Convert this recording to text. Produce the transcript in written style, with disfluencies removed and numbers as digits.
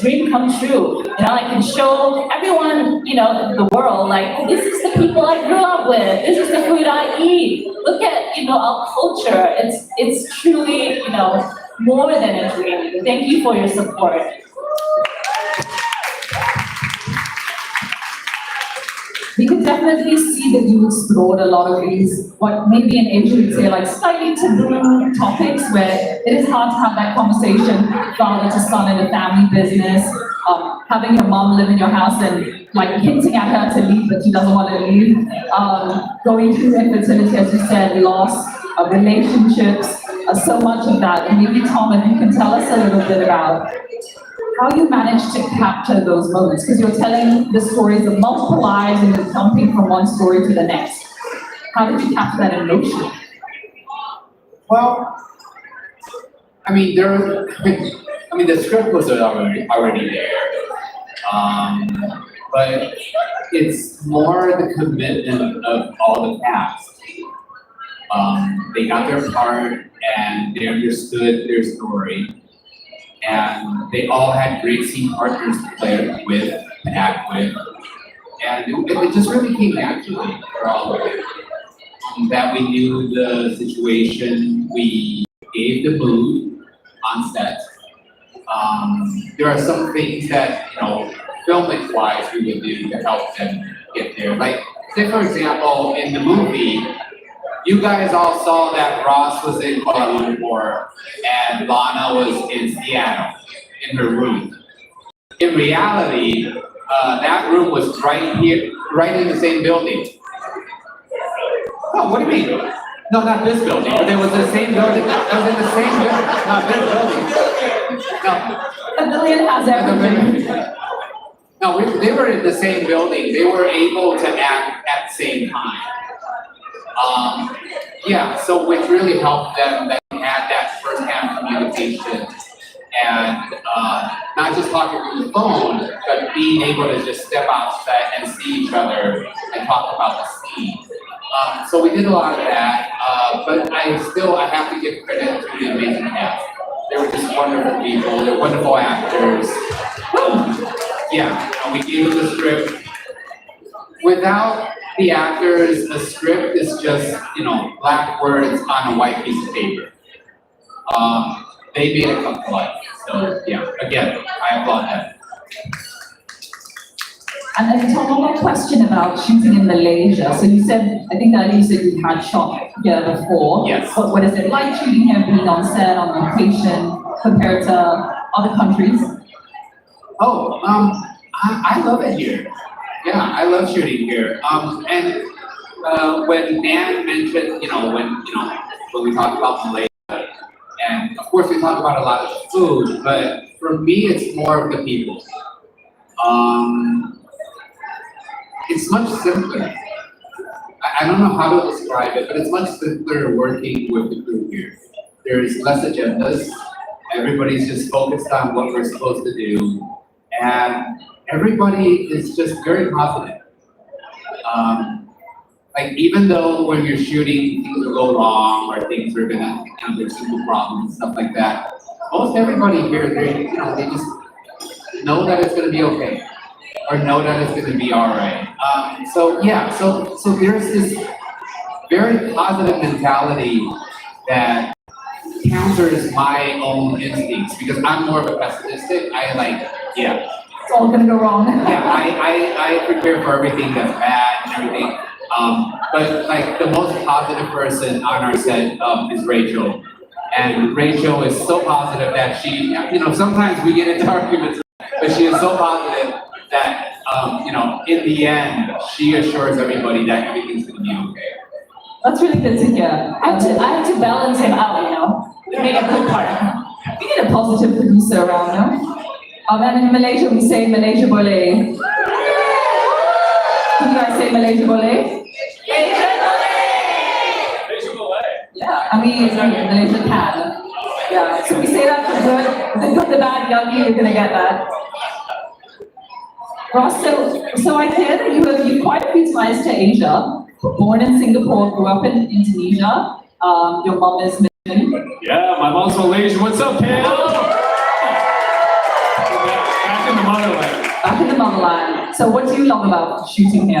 dream come true. I can show everyone, the world, like, this is the people I grew up with. This is the food I eat. Look at, our culture. It's truly, more than a dream. Thank you for your support. We could definitely see that you explored a lot of these, what maybe in Asia we'd say like slightly taboo topics where it is hard to have that conversation, father to son in a family business, having your mom live in your house and like hinting at her to leave but she doesn't want to leave, going through infertility, as you said, loss, relationships, so much of that. And maybe Tom, if you can tell us a little bit about how you managed to capture those moments, because you're telling the stories of multiple lives and you're jumping from one story to the next. How did you capture that emotion? Well, the script was already there, but it's more the commitment of all the cast. They got their part and they understood their story. And they all had great scene partners to play with, to act with. And it just really came naturally for all of it. That we knew the situation, we gave the mood on set. There are some things that, filmic-wise we would do to help them get there. Like, say for example, in the movie, you guys all saw that Ross was in Kuala Lumpur and Lana was in Seattle in her room. In reality, that room was right here, right in the same building. Oh, what do you mean? No, not this building, but it was the same building. That was in the same building, not this building. No. A billion has everything. No, they were in the same building. They were able to act at the same time. So which really helped them that they had that first-hand communication and not just talking through the phone, but being able to just step outside and see each other and talk about the scene. So we did a lot of that, but I have to give credit to the amazing cast. They were just wonderful people. They're wonderful actors. We gave them the script. Without the actors, a script is just, black words on a white piece of paper. They made it come to life. So again, I applaud that. And then Tom, one more question about shooting in Malaysia. So you said, I think earlier you said you had shot here before. Yes. What is it like shooting here, being on set, on location, compared to other countries? Oh, I love it here. Yeah, I love shooting here. When Dan mentioned, when we talked about Malaysia, and of course we talk about a lot of the food, but for me it's more of the people. It's much simpler. I don't know how to describe it, but it's much simpler working with the crew here. There's less agendas. Everybody's just focused on what we're supposed to do, and everybody is just very positive. Even though when you're shooting, things will go wrong or things are gonna, there's simple problems and stuff like that. Most everybody here, they just know that it's gonna be okay, or know that it's gonna be all right. So there's this very positive mentality that counters my own instincts because I'm more of a pessimistic. It's all gonna go wrong. I prepare for everything that's bad and everything. But the most positive person on our set is Rachel. And Rachel is so positive that she, sometimes we get into arguments, but she is so positive that, in the end, she assures everybody that everything's gonna be okay. That's really good to hear. I have to balance him out, to make a good part. We need a positive producer around, no? And in Malaysia, we say Malaysia boleh. Can you guys say Malaysia boleh? Malaysia boleh. Yeah, Malaysia can. Yeah, so we say that for good. The good, the bad, young, you're gonna get that. Ross, so I hear that you've quite a few ties to Asia. Born in Singapore, grew up in Indonesia. Your mom is Malaysian. Yeah, my mom's Malaysian. What's up, Pam? in the motherland. So what do you love about shooting here?